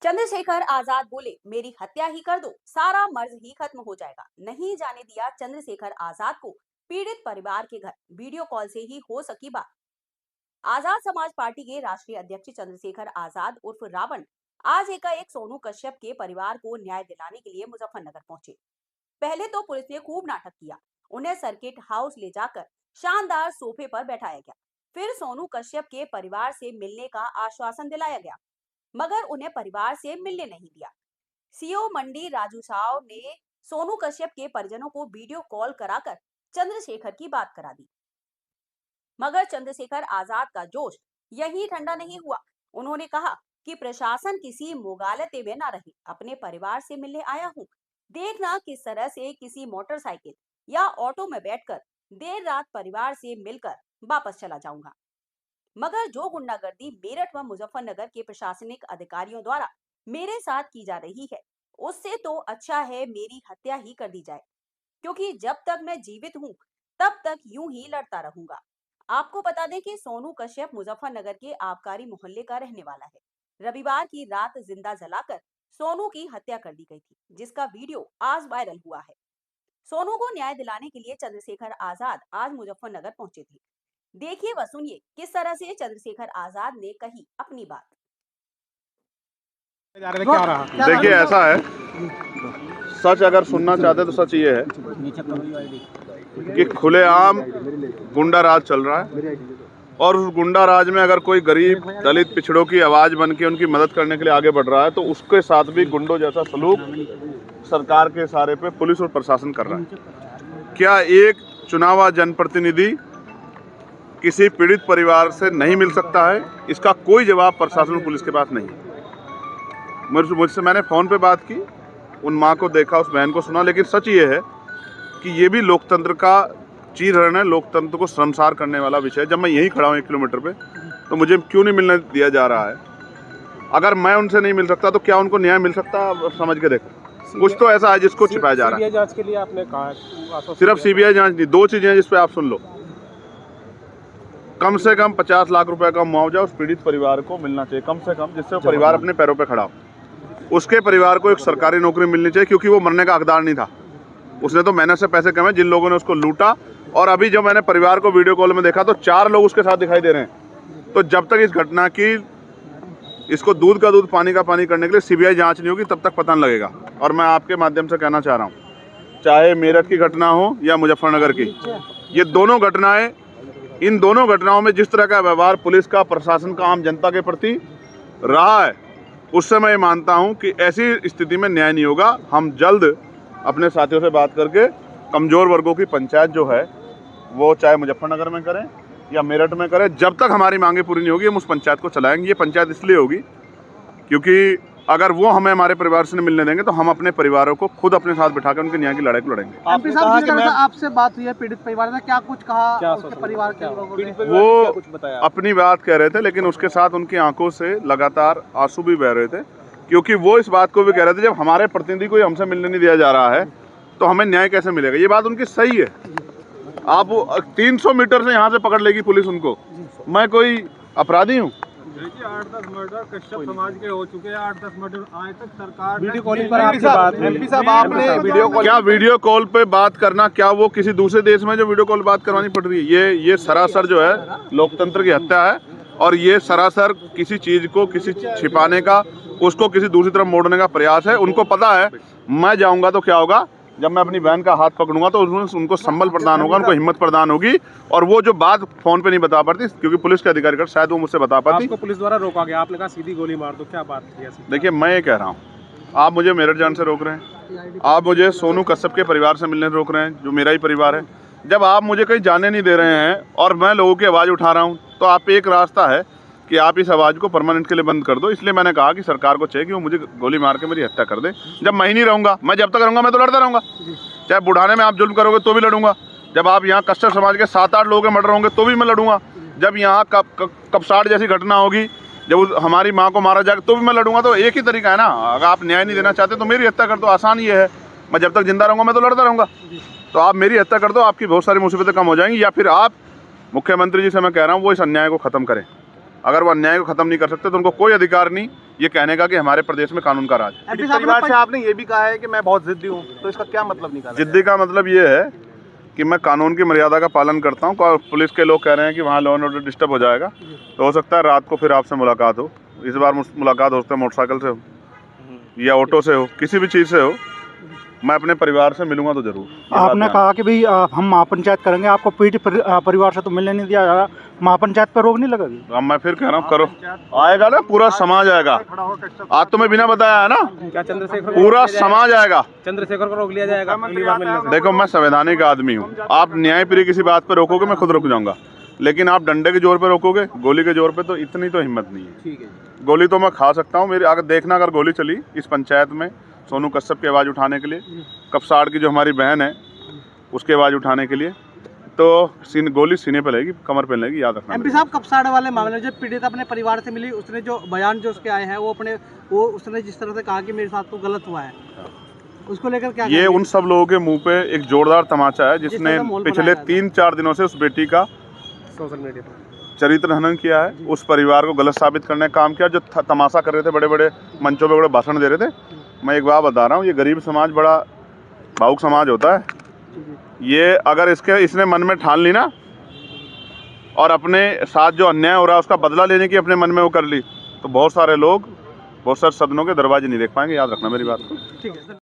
चंद्रशेखर आजाद बोले, मेरी हत्या ही कर दो, सारा मर्ज ही खत्म हो जाएगा। नहीं जाने दिया चंद्रशेखर आजाद को पीड़ित परिवार के घर, वीडियो कॉल से ही हो सकी बात। आजाद समाज पार्टी के राष्ट्रीय अध्यक्ष चंद्रशेखर आजाद उर्फ रावण आज एकाएक सोनू कश्यप के परिवार को न्याय दिलाने के लिए मुजफ्फरनगर पहुंचे। पहले तो पुलिस ने खूब नाटक किया, उन्हें सर्किट हाउस ले जाकर शानदार सोफे पर बैठाया गया। फिर सोनू कश्यप के परिवार से मिलने का आश्वासन दिलाया गया, मगर उन्हें परिवार से मिलने नहीं दिया। सीओ मंडी राजू साव ने सोनू कश्यप के परिजनों को वीडियो कॉल कराकर चंद्रशेखर की बात करा दी, मगर चंद्रशेखर आजाद का जोश यही ठंडा नहीं हुआ। उन्होंने कहा कि प्रशासन किसी मुगालते में ना रहे, अपने परिवार से मिलने आया हूँ, देखना किस तरह से किसी मोटरसाइकिल या ऑटो में बैठकर देर रात परिवार से मिलकर वापस चला जाऊंगा। मगर जो गुंडागर्दी मेरठ व मुजफ्फरनगर के प्रशासनिक अधिकारियों द्वारा मेरे साथ की जा रही है, उससे तो अच्छा है मेरी हत्या ही कर दी जाए, क्योंकि जब तक मैं जीवित हूँ तब तक यूं ही लड़ता रहूंगा। आपको बता दें कि सोनू कश्यप मुजफ्फरनगर के आबकारी मोहल्ले का रहने वाला है। रविवार की रात जिंदा जलाकर सोनू की हत्या कर दी गई थी, जिसका वीडियो आज वायरल हुआ है। सोनू को न्याय दिलाने के लिए चंद्रशेखर आजाद आज मुजफ्फरनगर पहुंचे थे। देखिए व सुनिए किस तरह से चंद्रशेखर आजाद ने कही अपनी बात। देखिए, ऐसा है, सच अगर सुनना चाहते तो सच ये है कि खुलेआम गुंडा राज चल रहा है, और उस गुंडा राज में अगर कोई गरीब दलित पिछड़ों की आवाज बन के उनकी मदद करने के लिए आगे बढ़ रहा है, तो उसके साथ भी गुंडों जैसा सलूक सरकार के इशारे पे पुलिस और प्रशासन कर रहा है। क्या एक चुनावा जनप्रतिनिधि किसी पीड़ित परिवार से नहीं मिल सकता है? इसका कोई जवाब प्रशासन और पुलिस के पास नहीं है। मुझसे मैंने फ़ोन पे बात की, उन माँ को देखा, उस बहन को सुना, लेकिन सच ये है कि ये भी लोकतंत्र का चीरहरण है, लोकतंत्र को शर्मसार करने वाला विषय है। जब मैं यहीं खड़ा हूँ 1 किलोमीटर पे, तो मुझे क्यों नहीं मिलने दिया जा रहा है? अगर मैं उनसे नहीं मिल सकता तो क्या उनको न्याय मिल सकता? समझ के देखो, कुछ तो ऐसा है जिसको छिपाया जा रहा है। जांच के लिए आपने कहा, सिर्फ सीबीआई जांच नहीं, 2 चीज़ें हैं जिस पे आप सुन लो। कम से कम 50 लाख रुपए का मुआवजा उस पीड़ित परिवार को मिलना चाहिए, कम से कम, जिससे वो परिवार अपने पैरों पे खड़ा हो। उसके परिवार को एक सरकारी नौकरी मिलनी चाहिए, क्योंकि वो मरने का हकदार नहीं था। उसने तो मेहनत से पैसे कमाए, जिन लोगों ने उसको लूटा। और अभी जब मैंने परिवार को वीडियो कॉल में देखा तो 4 लोग उसके साथ दिखाई दे रहे हैं। तो जब तक इस घटना की, इसको दूध का दूध पानी का पानी करने के लिए सीबीआई जांच नहीं होगी, तब तक पता नहीं लगेगा। और मैं आपके माध्यम से कहना चाह रहा हूँ, चाहे मेरठ की घटना हो या मुजफ्फरनगर की, ये दोनों घटनाएं, इन दोनों घटनाओं में जिस तरह का व्यवहार पुलिस का, प्रशासन का आम जनता के प्रति रहा है, उससे मैं ये मानता हूं कि ऐसी स्थिति में न्याय नहीं होगा। हम जल्द अपने साथियों से बात करके कमज़ोर वर्गों की पंचायत जो है, वो चाहे मुजफ्फरनगर में करें या मेरठ में करें, जब तक हमारी मांगें पूरी नहीं होगी हम उस पंचायत को चलाएंगे। ये पंचायत इसलिए होगी क्योंकि अगर वो हमें हमारे परिवार से नहीं मिलने देंगे तो हम अपने परिवारों को खुद अपने साथ बिठाकर उनके न्याय की लड़ाई को लड़ेंगे। आपने कहा कि आपसे बात हुई है पीड़ित परिवार ने, क्या कुछ कहा? क्या उसके परिवार के लोगों ने वो कुछ बताया? अपनी बात कह रहे थे, लेकिन उसके साथ उनकी आंखों से लगातार आंसू भी बह रहे थे, क्योंकि वो इस बात को भी कह रहे थे, जब हमारे प्रतिनिधि को हमसे मिलने नहीं दिया जा रहा है तो हमें न्याय कैसे मिलेगा? ये बात उनकी सही है। आप 300 मीटर से यहाँ से पकड़ लेगी पुलिस उनको। मैं कोई अपराधी हूँ? देखिए, 8-10 मर्डर कश्यप समाज के हो चुके हैं। 8-10 मर्डर आज तक सरकार वीडियो कॉलिंग पर आपकी बात हुई। एमपी साहब, आपने क्या वीडियो कॉल पे बात करना, क्या वो किसी दूसरे देश में जो वीडियो कॉल बात करवानी पड़ रही है? ये सरासर जो है लोकतंत्र की हत्या है, और ये सरासर किसी चीज को, किसी छिपाने का, उसको किसी दूसरी तरफ मोड़ने का प्रयास है। उनको पता है मैं जाऊंगा तो क्या होगा, जब मैं अपनी बहन का हाथ पकड़ूंगा तो उनको संबल प्रदान होगा, उनको हिम्मत प्रदान होगी, और वो जो बात फोन पे नहीं बता पाती, क्योंकि पुलिस के अधिकारी कर शायद वो मुझसे बता पाती। आपको पुलिस द्वारा रोका गया, आपने कहा सीधी गोली मार दो, क्या बात थी? देखिए, मैं ये कह रहा हूँ, आप मुझे मेरठ जाने से रोक रहे हैं, आप मुझे सोनू कश्यप के परिवार से मिलने से रोक रहे हैं, जो मेरा ही परिवार है। जब आप मुझे कहीं जाने नहीं दे रहे हैं और मैं लोगों की आवाज़ उठा रहा हूँ, तो आप एक रास्ता है कि आप इस आवाज़ को परमानेंट के लिए बंद कर दो। इसलिए मैंने कहा कि सरकार को चाहिए कि वो मुझे गोली मार के मेरी हत्या कर दे। जब मैं ही नहीं रहूँगा, मैं जब तक रहूँगा मैं तो लड़ता रहूँगा। चाहे बुढ़ाने में आप जुल्म करोगे तो भी लड़ूंगा, जब आप यहाँ कश्यप समाज के 7-8 लोगों के मर्डर होंगे तो भी मैं लड़ूंगा, जब यहाँ कपसाड़ जैसी घटना होगी, जब हमारी माँ को मारा जाएगा तो भी मैं लड़ूंगा। तो एक ही तरीका है ना, अगर आप न्याय नहीं देना चाहते तो मेरी हत्या कर दो, आसान ये है। मैं जब तक जिंदा रहूँगा मैं तो लड़ता रहूँगा। तो आप मेरी हत्या कर दो, आपकी बहुत सारी मुसीबतें कम हो जाएंगी, या फिर आप मुख्यमंत्री जी से मैं कह रहा हूँ वो इस अन्याय को ख़त्म करें। अगर वो अन्याय को खत्म नहीं कर सकते तो उनको कोई अधिकार नहीं ये कहने का कि हमारे प्रदेश में कानून का राज है। एमपी साहब परिवार से आपने ये भी कहा है कि मैं बहुत जिद्दी हूँ, तो इसका क्या मतलब निकाला? जिद्दी का मतलब ये है कि मैं कानून की मर्यादा का पालन करता हूँ। पुलिस के लोग कह रहे हैं कि वहाँ लॉ एंड ऑर्डर डिस्टर्ब हो जाएगा, तो हो सकता है रात को फिर आपसे मुलाकात हो। इस बार मुलाकात हो सकता है मोटरसाइकिल से हो या ऑटो से हो, किसी भी चीज़ से हो। मैं अपने परिवार से मिलूंगा तो जरूर। आपने कहा कि भाई हम महापंचायत करेंगे, आपको पीड़ित परिवार से तो मिलने नहीं दिया जा रहा, महापंचायत पर रोक नहीं लगेगी? अब मैं फिर कह रहा हूँ करो, आएगा ना, पूरा समाज आएगा। आज तो मैं बिना बताया है ना, क्या चंद्रशेखर पूरा समाज आएगा। चंद्रशेखर को रोक लिया जाएगा अगली बार मिलने से? देखो मैं संवैधानिक आदमी हूँ, आप न्यायप्रिय किसी बात पर रोकोगे मैं खुद रुक जाऊंगा, लेकिन आप डंडे के जोर पे रोकोगे, गोली के जोर पे, तो इतनी तो हिम्मत नहीं है। ठीक है। गोली तो मैं खा सकता हूँ, मेरी अगर देखना अगर गोली चली इस पंचायत में सोनू कश्यप की आवाज़ उठाने के लिए, कपसाड़ की जो हमारी बहन है उसकी आवाज़ उठाने के लिए, तो गोली सीने पे लगेगी, कमर पे लगेगी, याद रखना। एमपी साहब कपसाड़ वाले मामले में जब पीड़ित अपने परिवार से मिली, उसने जो बयान जो उसके आए हैं वो उसने जिस तरह से कहा कि मेरे साथ तो गलत हुआ है, उसको लेकर क्या ये उन सब लोगों के मुंह पे एक जोरदार तमाचा है जिसने पिछले 3-4 दिनों से उस बेटी का सोशल मीडिया पर चरित्र हनन किया है, उस परिवार को गलत साबित करने का काम किया। जो तमाशा कर रहे थे, बड़े बड़े मंचों पे बड़े भाषण दे रहे थे, मैं एक बात बता रहा हूँ, ये गरीब समाज बड़ा भावुक समाज होता है। ये अगर इसने मन में ठान ली ना और अपने साथ जो अन्याय हो रहा है उसका बदला लेने की अपने मन में वो कर ली, तो बहुत सारे लोग बहुत सारे सदनों के दरवाजे नहीं देख पाएंगे, याद रखना मेरी बात को। ठीक है।